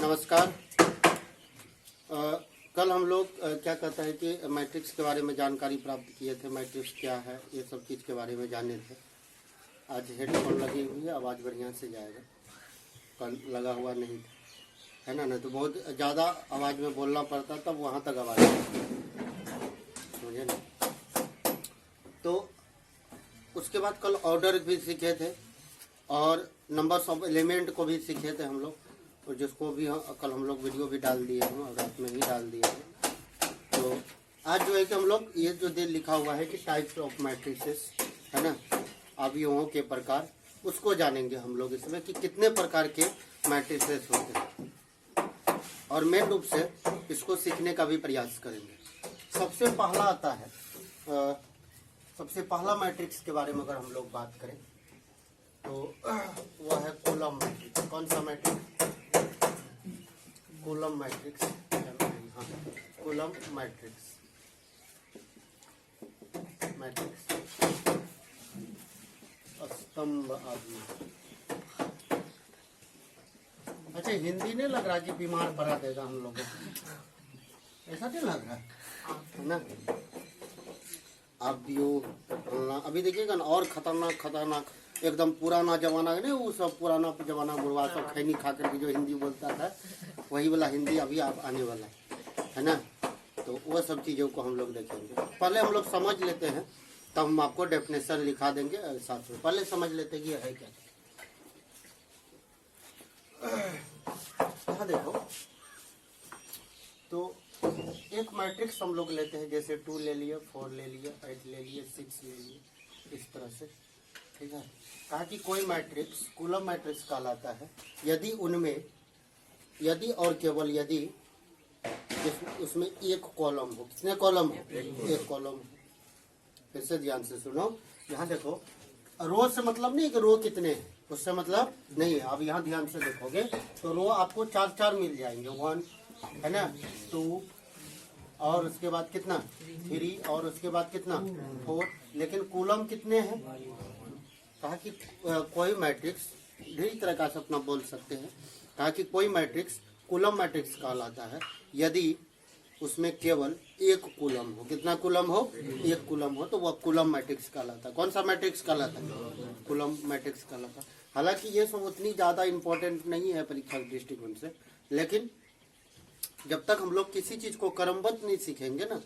नमस्कार। कल हम लोग क्या कहता है कि मैट्रिक्स के बारे में जानकारी प्राप्त किए थे। मैट्रिक्स क्या है ये सब चीज़ के बारे में जाने थे। आज हेडफोन लगी हुई है, आवाज़ बढ़िया से जाएगा। कल लगा हुआ नहीं था, है ना। नहीं तो बहुत ज़्यादा आवाज़ में बोलना पड़ता, तब वहाँ तक आवाज़ समझे ना। तो उसके बाद कल ऑर्डर भी सीखे थे और नंबर्स ऑफ एलिमेंट को भी सीखे थे हम लोग, और जिसको भी कल हम लोग वीडियो भी डाल दिए हैं और रात में ही डाल दिए हैं। तो आज जो है कि हम लोग ये जो दे लिखा हुआ है कि टाइप्स ऑफ मैट्रिसेस, है ना, अवयवों के प्रकार, उसको जानेंगे हम लोग इसमें कि कितने प्रकार के मैट्रिसेस होते हैं, और मेन रूप से इसको सीखने का भी प्रयास करेंगे। सबसे पहला आता है, सबसे पहला मैट्रिक्स के बारे में अगर हम लोग बात करें तो वह है कूलम मैट्रिक्स। कौन सा मैट्रिक्स? Coulomb matrix. हाँ, कूलम मैट्रिक्स। स्तंभ आदि। अच्छा, हिंदी नहीं लग रहा कि बीमार पड़ा देगा हम लोगों को, ऐसा नहीं लग रहा है ना। अभी देखिएगा ना, और खतरनाक एकदम पुराना जमाना है ना, वो सब पुराना जमाना बुढ़वा सब खैनी खा करके जो हिंदी बोलता था, वही वाला हिंदी अभी आप आने वाला है ना। तो वो सब चीज़ों को हम लोग देखेंगे। पहले हम लोग समझ लेते हैं, तब हम आपको डेफिनेशन लिखा देंगे साथ में। पहले समझ लेते हैं कि है क्या। यहाँ देखो, तो एक मैट्रिक्स हम लोग लेते हैं, जैसे 2 ले लिए, 4 ले लिए, 8 ले लिए, 6 ले लिए, इस तरह से, ठीक है। कहा कि कोई मैट्रिक्स कूलम मैट्रिक्स कहलाता है यदि उनमें, यदि और केवल यदि उसमें एक कॉलम हो। कितने कॉलम हो? एक कॉलम हो। फिर से ध्यान से सुनो। यहाँ देखो, रो से मतलब नहीं कि रो कितने हैं, उससे मतलब नहीं है। अब यहाँ ध्यान से देखोगे तो रो आपको 4 मिल जाएंगे। 1 है ना, 2, और उसके बाद कितना 3, और उसके बाद कितना 4। लेकिन कूलम कितने हैं? कहा कि कोई मैट्रिक्स ढेर तरह का अपना बोल सकते हैं। कहा कि कोई मैट्रिक्स कूलम मैट्रिक्स कहलाता है यदि उसमें केवल एक कूलम हो। कितना कूलम हो? एक कूलम हो, तो वह कूलम मैट्रिक्स कहलाता है। कौन सा मैट्रिक्स कहलाता है? कूलम मैट्रिक्स कहलाता है। हालांकि ये सब उतनी ज्यादा इंपॉर्टेंट नहीं है परीक्षा के दृष्टिकोण से, लेकिन जब तक हम लोग किसी चीज को क्रमबद्ध नहीं सीखेंगे ना,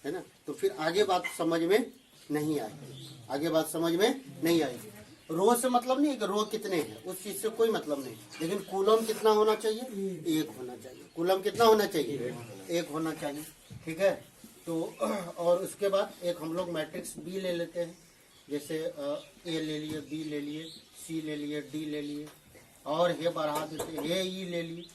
है ना, तो फिर आगे बात समझ में नहीं आएगी। आगे बात समझ में नहीं आएगी। रो से मतलब नहीं है कि रो कितने हैं, उस चीज से कोई मतलब नहीं। लेकिन कूलम कितना होना चाहिए? एक होना चाहिए। कूलम कितना होना चाहिए? एक होना चाहिए, ठीक है। तो और उसके बाद एक हम लोग मैट्रिक्स बी ले लेते हैं। जैसे ए ले लिए, बी ले लिए, सी ले लिए, डी ले लिए, और ये बढ़ा देते हैं, ई ले लिए,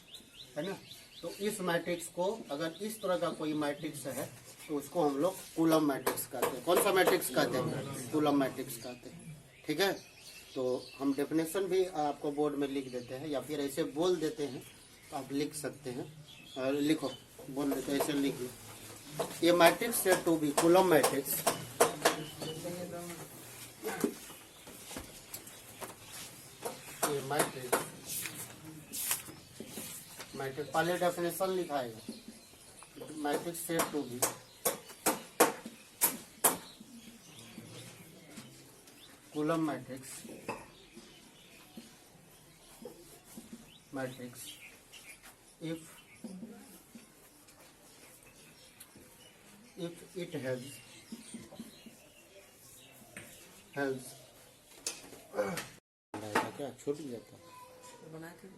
है ना। तो इस मैट्रिक्स को, अगर इस तरह का कोई मैट्रिक्स है तो उसको हम लोग कूलम मैट्रिक्स कहते हैं। कौन सा मैट्रिक्स कहते हैं? कूलम मैट्रिक्स कहते हैं, ठीक है। तो हम डेफिनेशन भी आपको बोर्ड में लिख देते हैं, या फिर ऐसे बोल देते हैं तो आप लिख सकते हैं। लिखो, बोल देते हैं, ऐसे लिख लो। ये matrix set to be column matrix, ये मैट्रिक्स पहले डेफिनेशन लिखाएगा। Matrix set to be column matrix if it has क्या छूट जाता बना के।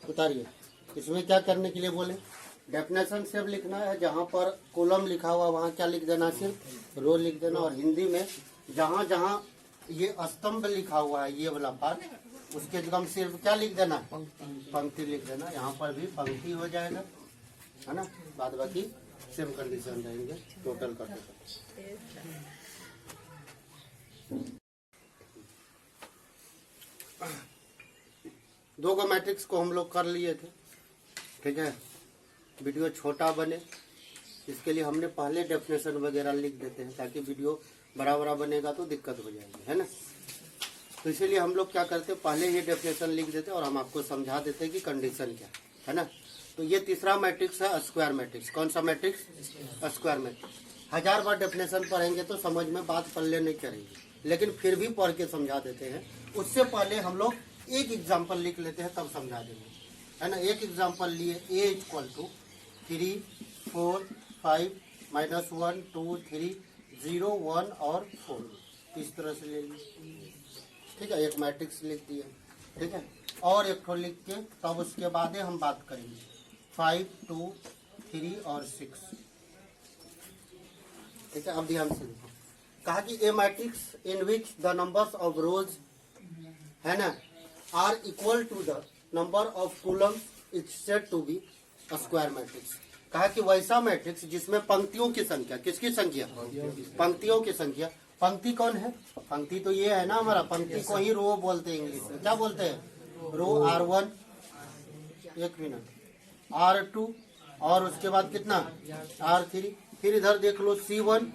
उतारिए। इसमें क्या करने के लिए बोले? डेफिनेशन सिर्फ लिखना है। जहाँ पर कॉलम लिखा हुआ वहाँ क्या लिख देना? सिर्फ रो लिख देना। और हिंदी में जहाँ जहाँ ये स्तंभ लिखा हुआ है, ये वाला पार्ट, उसके जगह में सिर्फ क्या लिख देना? पंक्ति लिख देना। यहाँ पर भी पंक्ति हो जाएगा, है ना। बाद बाकी सेम कंडीशन रहेंगे टोटल का टोटल। दो का मैट्रिक्स को हम लोग कर लिए थे, ठीक है। वीडियो छोटा बने इसके लिए हमने पहले डेफिनेशन वगैरह लिख देते हैं ताकि वीडियो बड़ा बड़ा बनेगा तो दिक्कत हो जाएगी, है ना। तो इसीलिए हम लोग क्या करते हैं, पहले ही डेफिनेशन लिख देते हैं और हम आपको समझा देते हैं कि कंडीशन क्या है ना। तो ये तीसरा मैट्रिक्स है स्क्वायर मैट्रिक्स। कौन सा मैट्रिक्स? Square matrix. 1000 बार डेफिनेशन पढ़ेंगे तो समझ में बात पल्ले नहीं करेगी, लेकिन फिर भी पढ़ के समझा देते हैं। उससे पहले हम लोग एक एग्जाम्पल लिख लेते हैं तब समझा देंगे, है ना। एक एग्जाम्पल लिए a इक्वल टू 3, 4, 5, -1, 2, 3, 0, 1 और 4, इस तरह से ले लीजिए, ठीक है। एक मैट्रिक्स लिख दिए, ठीक है। और एक ठो लिख के तब उसके बाद हम बात करेंगे 5, 2, 3 और 6, ठीक है। अब ध्यान से देखो, कहा कि a matrix in which the numbers of rows, है ना, are equal to the number of column is said to be square matrix. कहा कि वैसा मैट्रिक्स जिसमें पंक्तियों की संख्या, किसकी संख्या? पंक्तियों की संख्या। पंक्ति कौन है? पंक्ति तो ये है ना हमारा, पंक्ति को ही रो बोलते हैं इंग्लिश में। क्या बोलते हैं? रो। R1, एक मिनट, R2 और उसके बाद कितना? R3। फिर इधर देख लो C1,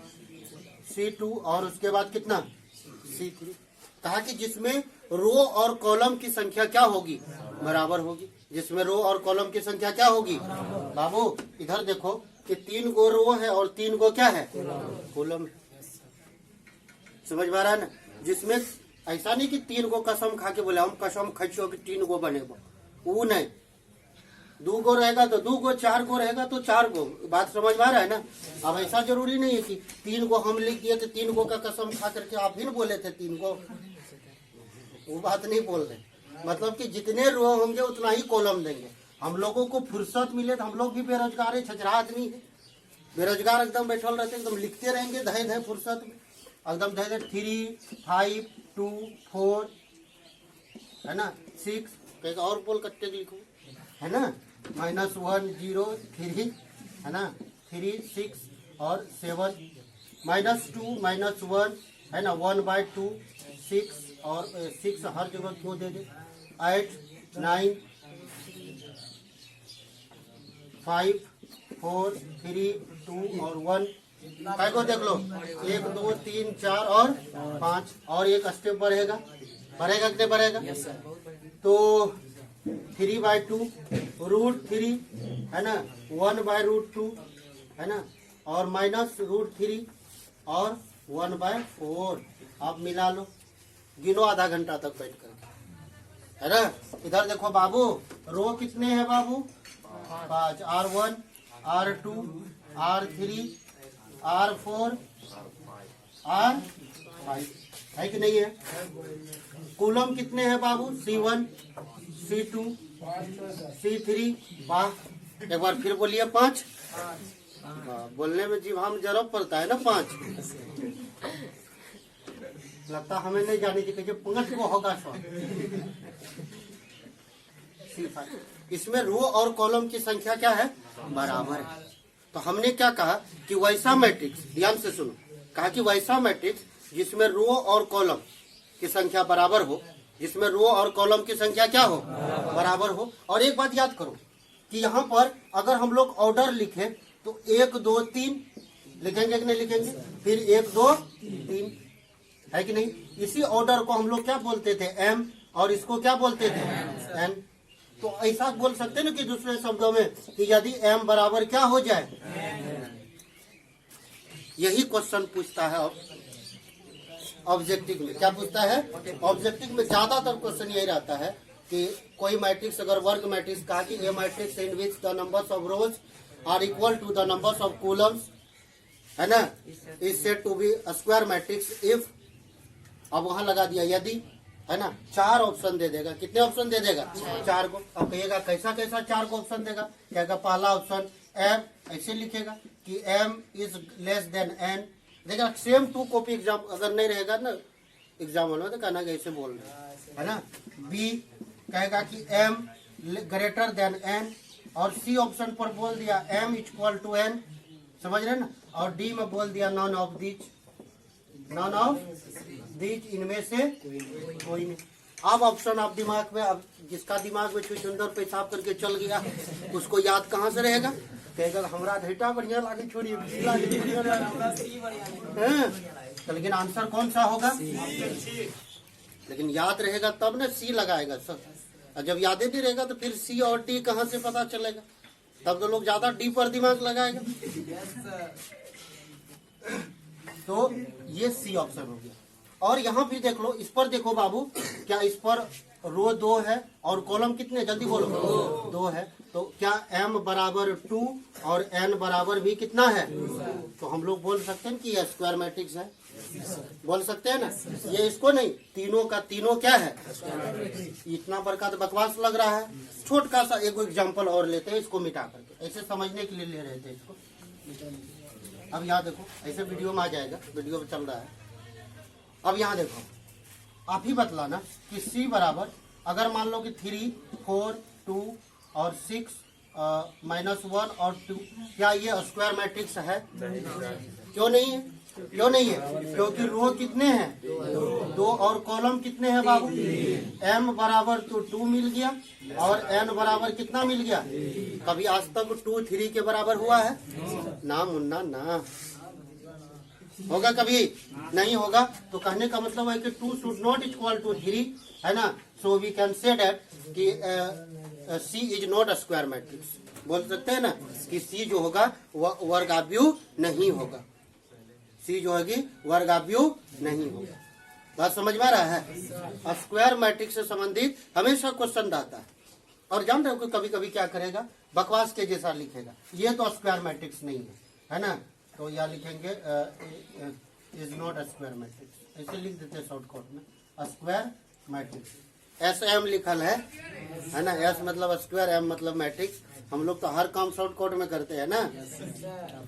C2 और उसके बाद कितना? C3। कहा कि जिसमें रो और कॉलम की संख्या क्या होगी? बराबर होगी। जिसमें रो और कॉलम की संख्या क्या होगी? बाबू इधर देखो कि 3 गो रो है और 3 गो क्या है? कॉलम है। समझ में आ रहा है ना। जिसमें ऐसा नहीं कि 3 गो कसम खा के बोले हम कसम खचो कि 3 गो बनेगा, वो नहीं। 2 गो रहेगा तो 2 गो, 4 गो रहेगा तो 4 गो। बात समझ में आ रहा है ना। अब ऐसा जरूरी नहीं है कि 3 गो हम लिख दिए तो 3 गो का कसम खा करके आप ही बोले थे 3 गो, वो बात नहीं बोल रहे। मतलब कि जितने रो होंगे उतना ही कॉलम देंगे। हम लोगों को फुर्सत मिले तो हम लोग भी बेरोजगार है, छजरा आदमी है, बेरोजगार एकदम बैठल रहते, एकदम लिखते रहेंगे धय धय फुर्सत में, एकदम धय धय 3, 5, 2, 4, है ना, 6, कहीं और बोल कट्टे लिखो, है ना, -1, 0, 3, है ना, 3, 6 और 7, -2, -1, है ना, 1/2, 6 और 6 हर जगह क्यों दे दे, 8, 9, 5, 4, 3, 2 और 1। काय को देख लो, 1, 2, 3, 4 और 5 और एक स्टेप बढ़ेगा, बढ़ेगा कितने बढ़ेगा? तो 3/2 √3, है ना, 1/√2, है ना, और -√3 और 1/4। आप मिला लो, गिनो आधा घंटा तक बैठ कर, है ना। इधर देखो बाबू, रो कितने हैं बाबू? 5, R1, R2, R3, R4, R5, है कि नहीं है? कॉलम कितने हैं बाबू? C1, C2, C3, वाह। एक बार फिर बोलिए 5। बोलने में जीभ हम जरूर पड़ता है ना 5। लगता हमें नहीं जाने की कहिए 5 को होगा सो। इसमें रो और कॉलम की संख्या क्या है? बराबर है। तो हमने क्या कहा कि वैसा मैट्रिक्स, ध्यान से सुनो, कहा कि वैसा मैट्रिक्स जिसमें रो और कॉलम की संख्या बराबर हो, जिसमें रो और कॉलम की संख्या क्या हो? बराबर हो। और एक बात याद करो कि यहाँ पर अगर हम लोग ऑर्डर लिखे तो 1, 2, 3 लिखेंगे कि नहीं लिखेंगे? फिर 1, 2, 3, है कि नहीं? इसी ऑर्डर को हम लोग क्या बोलते थे? M, और इसको क्या बोलते थे? N। तो ऐसा बोल सकते ना कि दूसरे शब्दों में कि यदि M बराबर क्या हो जाए, यही क्वेश्चन पूछता है ऑब्जेक्टिव में। क्या पूछता है? ऑब्जेक्टिव में ज्यादातर क्वेश्चन यही रहता है कि कोई मैट्रिक्स, अगर वर्ग मैट्रिक्स कहा कि a matrix in which the numbers of rows are equal to the numbers of columns, है ना, is said to be square matrix if, अब वहां लगा दिया यदि, है ना, 4 ऑप्शन दे देगा। कितने ऑप्शन दे देगा? 4 को। अब कहिएगा कैसा कैसा 4 को ऑप्शन देगा? कहेगा पहला ऑप्शन M, ऐसे लिखेगा कि M is less than N। देखा सेम 2 कॉपी एग्जाम अगर नहीं रहेगा ना एग्जाम में तो कहना ऐसे बोल रहे, है ना। B कहेगा कि M ग्रेटर देन N, और C ऑप्शन पर बोल दिया M इक्वल टू N, समझ रहे ना। और D में बोल दिया none of these, none of these, इनमें से कोई नहीं। अब ऑप्शन आप दिमाग में, अब जिसका दिमाग में चुचुंदर पेशाब करके चल गया उसको याद कहाँ से रहेगा? कहेगा हमरा ढेटा बढ़िया लागे छोड़िए तो लेकिन आंसर कौन सा होगा? लेकिन याद रहेगा तब ना सी लगाएगा सर, और जब याद नहीं रहेगा तो फिर सी और डी कहाँ से पता चलेगा? तब तो लोग ज्यादा डी पर दिमाग लगाएगा। तो ये सी ऑप्शन हो गया। और यहाँ भी देख लो, इस पर देखो बाबू, क्या इस पर रो 2 है और कॉलम कितने, जल्दी बोलो, 2 है। तो क्या m बराबर 2 और n बराबर भी कितना है? तो हम लोग बोल सकते हैं कि ये स्क्वायर मैट्रिक्स है, बोल सकते हैं ना। ये इसको नहीं, तीनों का तीनों क्या है? इतना बड़का तो बकवास लग रहा है। छोटा सा एक एग्जांपल और लेते हैं, इसको मिटा करके, ऐसे समझने के लिए ले रहे थे इसको। अब यहाँ देखो, ऐसे वीडियो में आ जाएगा, वीडियो में चल रहा है। अब यहाँ देखो, आप ही बतलाना कि C बराबर, अगर मान लो कि 3, 4, 2 और 6 -1 और 2, क्या ये स्क्वायर मैट्रिक्स है? क्यों नहीं है? क्यों नहीं है? क्योंकि रो कितने हैं? 2 और कॉलम कितने हैं बाबू? m बराबर तो 2 मिल गया और n बराबर कितना मिल गया? कभी आज तक 2 3 के बराबर हुआ है? ना मुन्ना ना, होगा कभी? नहीं होगा। तो कहने का मतलब है कि 2 शुड नॉट इक्वल टू 3, है ना। So we can say that कि C is not a square matrix. बोल सकते हैं ना कि C जो होगा वह वर्गाव्यू नहीं होगा, C जो होगी वर्गाव्यू नहीं होगा। बात समझ में आ रहा है? स्क्वायर मैट्रिक्स से संबंधित हमेशा क्वेश्चन आता है। और जान रहे हो कभी कभी क्या करेगा, बकवास के जैसा लिखेगा, ये तो स्क्वायर मैट्रिक्स नहीं है ना। तो यहाँ लिखेंगे is not a square matrix, ऐसे लिख देते हैं शॉर्टकट में, स्क्वायर मैट्रिक्स। SM लिखल है ना, S मतलब स्क्वायर, M मतलब मैट्रिक्स। हम लोग तो हर काम शॉर्टकट में करते हैं ना,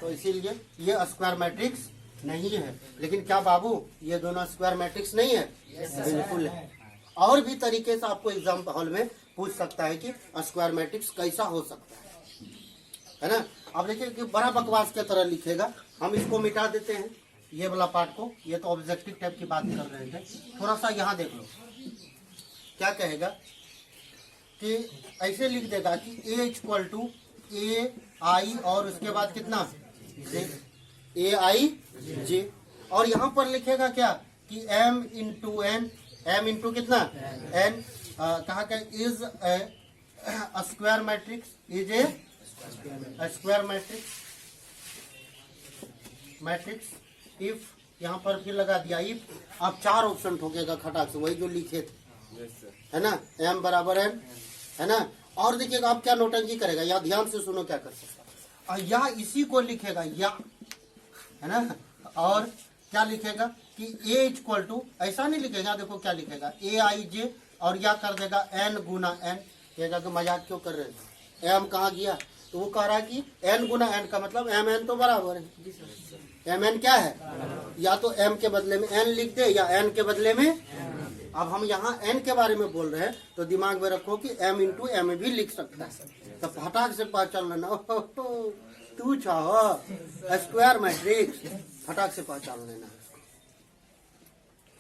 तो इसीलिए ये स्क्वायर मैट्रिक्स नहीं है। लेकिन क्या बाबू ये दोनों स्क्वायर मैट्रिक्स नहीं है? बिल्कुल है। और भी तरीके से आपको एग्जाम हॉल में पूछ सकता है कि स्क्वायर मैट्रिक्स कैसा हो सकता है ना। अब देखिए कि बड़ा बकवास की तरह लिखेगा, हम इसको मिटा देते हैं ये वाला पार्ट को। ये तो ऑब्जेक्टिव टाइप की बात कर रहे थे। थोड़ा सा यहाँ देख लो, क्या कहेगा कि ऐसे लिख देगा कि A इक्वल टू AI और उसके बाद कितना J, AIJ। और यहाँ पर लिखेगा क्या कि M into N, M into कितना N, कहा क्या is a square matrix, is a square matrix if, यहाँ पर फिर लगा दिया इफ। आप 4 ऑप्शन ठोकेगा खटाक से, वही जो लिखे थे, है ना। M बराबर N, है ना। और देखिएगा आप क्या नोटंकी करेगा, या ध्यान से सुनो क्या कर सकता, या इसी को लिखेगा या, है ना। और क्या लिखेगा कि A इक्वल टू, ऐसा नहीं लिखेगा, देखो क्या लिखेगा AIJ और या कर देगा N गुना N। कहेगा कि मजाक क्यों कर रहे हैं, M कहाँ गया? तो वो कह रहा है कि N गुना N का मतलब MN तो बराबर है। MN क्या है? या तो M के बदले में N लिख दे या N के बदले में। अब हम यहाँ N के बारे में बोल रहे हैं तो दिमाग में रखो कि M इंटू M भी लिख सकता है। तो फटाक से पहचान लेना, तू चाहो स्क्वायर मैट्रिक्स, फटाक से पहचान लेना।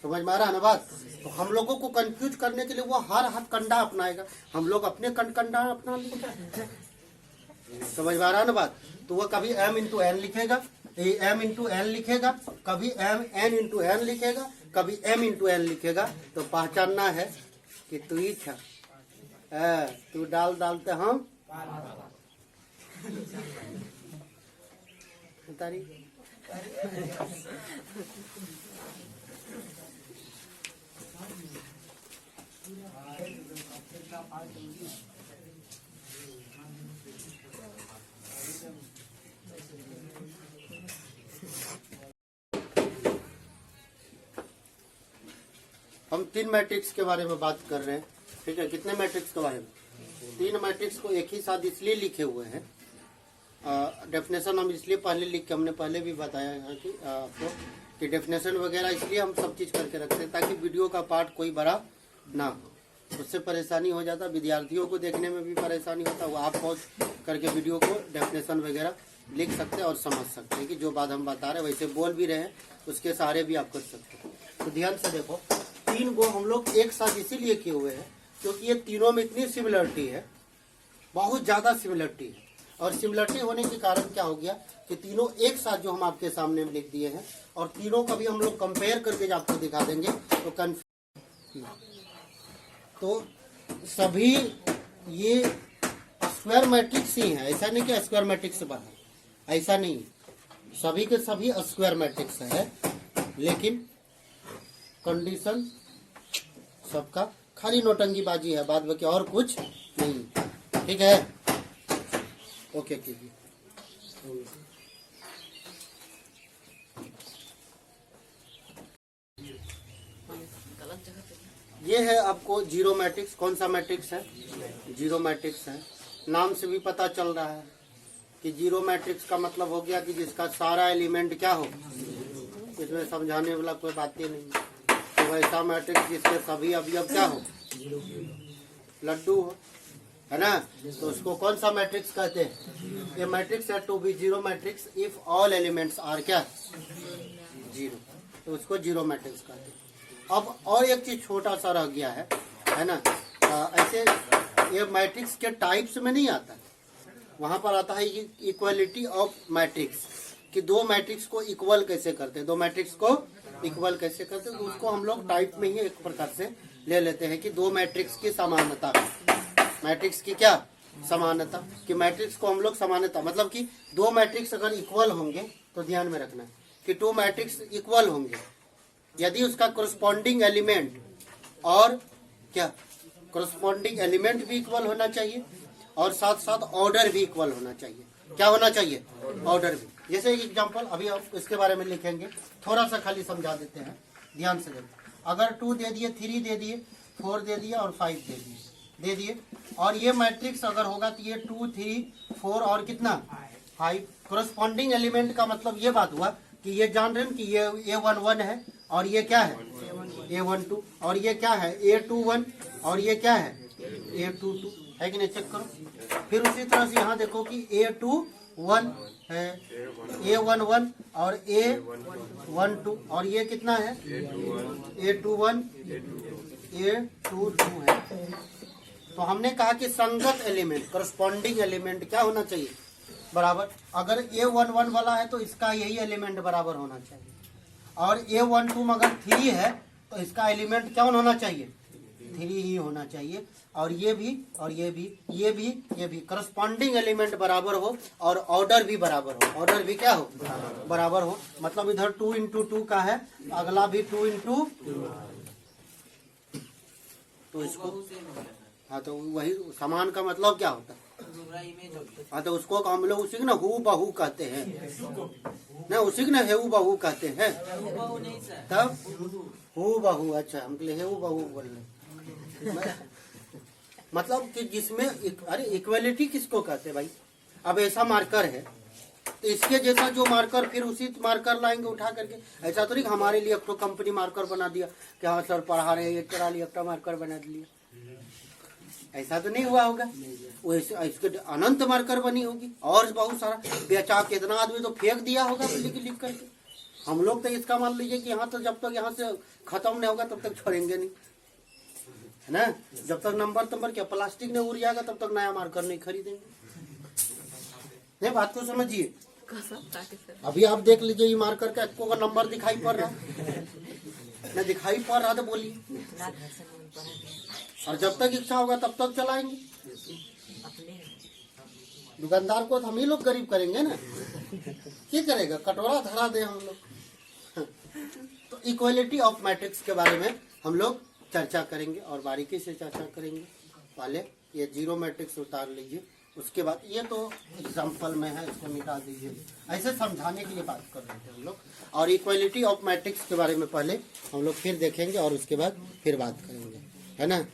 समझ में आ रहा है ना बात? तो हम लोगों को कंफ्यूज करने के लिए वो हर हाथ कंडा अपनाएगा, हम लोग अपने कंडा अपना लेंगे। समझ में आ रहा है ना बात? तो वो कभी M इंटू N लिखेगा, M इंटू N लिखेगा, कभी M N इंटू N लिखेगा, कभी M इंटू N लिखेगा। तो पहचानना है कि तू ही था, तू डालते हम तारी। हम 3 मैट्रिक्स के बारे में बात कर रहे हैं, ठीक है। कितने मैट्रिक्स के बारे में? 3 मैट्रिक्स को एक ही साथ इसलिए लिखे हुए हैं, डेफिनेशन हम इसलिए पहले लिख के, हमने पहले भी बताया है कि आपको कि डेफिनेशन वगैरह इसलिए हम सब चीज़ करके रखते हैं ताकि वीडियो का पार्ट कोई बड़ा ना हो, उससे परेशानी हो जाता, विद्यार्थियों को देखने में भी परेशानी होता। वो आप पॉज करके वीडियो को डेफिनेशन वगैरह लिख सकते हैं और समझ सकते हैं कि जो बात हम बता रहे हैं वैसे बोल भी रहे हैं, उसके सहारे भी आप कर सकते हैं। तो ध्यान से देखो, 3 को हम लोग एक साथ इसीलिए किए हुए हैं क्योंकि ये तीनों में इतनी सिमिलरिटी है, बहुत ज़्यादा सिमिलरिटी है। और सिमिलरिटी होने के कारण क्या हो गया कि तीनों एक साथ जो हम आपके सामने में लिख दिए हैं और तीनों का भी हम लोग कंपेयर करके जो आपको दिखा देंगे तो सभी ये स्क्वायर मैट्रिक्स ही है। ऐसा नहीं कि स्क्वायर मैट्रिक्स से बना, ऐसा नहीं, सभी के सभी स्क्वायर मैट्रिक्स है, लेकिन कंडीशन सबका खाली नौटंकीबाजी है, बाद बाकी और कुछ नहीं। ठीक है, ओके कीजिए। ये है आपको जीरो मैट्रिक्स। कौन सा मैट्रिक्स है? जीरो मैट्रिक्स है। नाम से भी पता चल रहा है कि जीरो मैट्रिक्स का मतलब हो गया कि जिसका सारा एलिमेंट क्या हो, इसमें समझाने वाला कोई बात ही नहीं। तो वैसा मैट्रिक्स जिसके सभी अवयव क्या हो, लड्डू हो, है ना, तो उसको कौन सा मैट्रिक्स कहते हैं? ये मैट्रिक्स है to be zero matrix if all elements are क्या, जीरो, तो उसको जीरो मैट्रिक्स कहते हैं। अब और एक चीज छोटा सा रह गया है ना, ऐसे ये मैट्रिक्स के टाइप्स में नहीं आता, वहां पर आता है इक्वलिटी ऑफ मैट्रिक्स, कि दो मैट्रिक्स को इक्वल कैसे करते हैं, दो मैट्रिक्स को इक्वल कैसे करते हैं, तो उसको हम लोग टाइप में ही एक प्रकार से ले लेते हैं कि दो मैट्रिक्स की समानता, मैट्रिक्स की क्या समानता, कि मैट्रिक्स को हम लोग समानता मतलब कि दो मैट्रिक्स अगर इक्वल होंगे तो ध्यान में रखना कि दो मैट्रिक्स इक्वल होंगे यदि उसका कोरस्पॉन्डिंग एलिमेंट और क्या कोरस्पॉन्डिंग एलिमेंट भी इक्वल होना चाहिए और साथ साथ ऑर्डर भी इक्वल होना चाहिए। क्या होना चाहिए? ऑर्डर भी। जैसे एक एग्जांपल अभी हम इसके बारे में लिखेंगे, थोड़ा सा खाली समझा देते हैं, ध्यान से देखो। अगर 2 दे दिए, 3 दे दिए, 4 दे दिए और 5 दे दिए और ये मैट्रिक्स अगर होगा तो ये 2, 3, 4 और कितना 5 कोरस्पॉन्डिंग एलिमेंट का मतलब ये बात हुआ कि ये जान रहे हैं कि ये A11 है और ये क्या है A12 और ये क्या है A21 और ये क्या है A22 है कि नहीं? चेक करो। फिर उसी तरह से यहाँ देखो कि A21 है, A11 और A12 और ये कितना है A21 A22 है। तो हमने कहा कि संगत एलिमेंट करस्पॉन्डिंग एलिमेंट क्या होना चाहिए? बराबर। अगर A11 वाला है तो इसका यही एलिमेंट बराबर होना चाहिए और A12 में अगर 3 है तो इसका एलिमेंट क्या होना चाहिए? 3 ही होना चाहिए और ये भी और ये भी करस्पॉन्डिंग एलिमेंट बराबर हो और ऑर्डर भी बराबर हो। ऑर्डर भी क्या हो? बराबर हो। मतलब इधर 2 into 2 का है, अगला भी 2 into, तो इसको हाँ तो वही समान का मतलब क्या होता है? हाँ तो उसको हम लोग उसी ना हु बहू कहते हैं ना, उसी ना हेऊ बहू कहते हैं, तब हु बहू। अच्छा हम हेऊ बहू बोल रहे मतलब कि जिसमें अरे इक्वलिटी किसको कहते हैं भाई? अब ऐसा मार्कर है तो इसके जैसा जो मार्कर फिर उसी मार्कर लाएंगे उठा करके। ऐसा तो नहीं हमारे लिए अब तो कंपनी मार्कर बना दिया कि हाँ सर पढ़ा रहे हैं चला लिया अपना मार्कर बना दिया, ऐसा तो नहीं हुआ होगा। वैसे इसके अनंत मार्कर बनी होगी और बहुत सारा बेचा के इतना आदमी तो फेंक दिया होगा लिख करके। हम लोग तो इसका मान लीजिए कि यहाँ तो जब तक यहाँ से खत्म नहीं होगा तब तक छोड़ेंगे नहीं, है ना। जब तक नंबर क्या प्लास्टिक ने उड़ जाएगा तब तक नया मार्कर नहीं खरीदेंगे। नहीं बात को समझिए। अभी आप देख लीजिए ये मार्कर का को नंबर दिखाई पड़ रहा न दिखाई पड़ रहा तो बोलिए, और जब तक इच्छा होगा तब तक चलाएंगे। दुकानदार को तो हम ही लोग गरीब करेंगे ना, क्या करेगा? कटोरा धरा दे हम लोग। तो इक्वलिटी ऑफ मैट्रिक्स के बारे में हम लोग चर्चा करेंगे और बारीकी से चर्चा करेंगे। पहले ये जीरो मैट्रिक्स उतार लीजिए, उसके बाद ये तो एग्जाम्पल में है, इसको मिटा दीजिए। ऐसे समझाने के लिए बात कर रहे थे हम लोग। और इक्वलिटी ऑफ मैट्रिक्स के बारे में पहले हम लोग फिर देखेंगे और उसके बाद फिर बात करेंगे, है ना।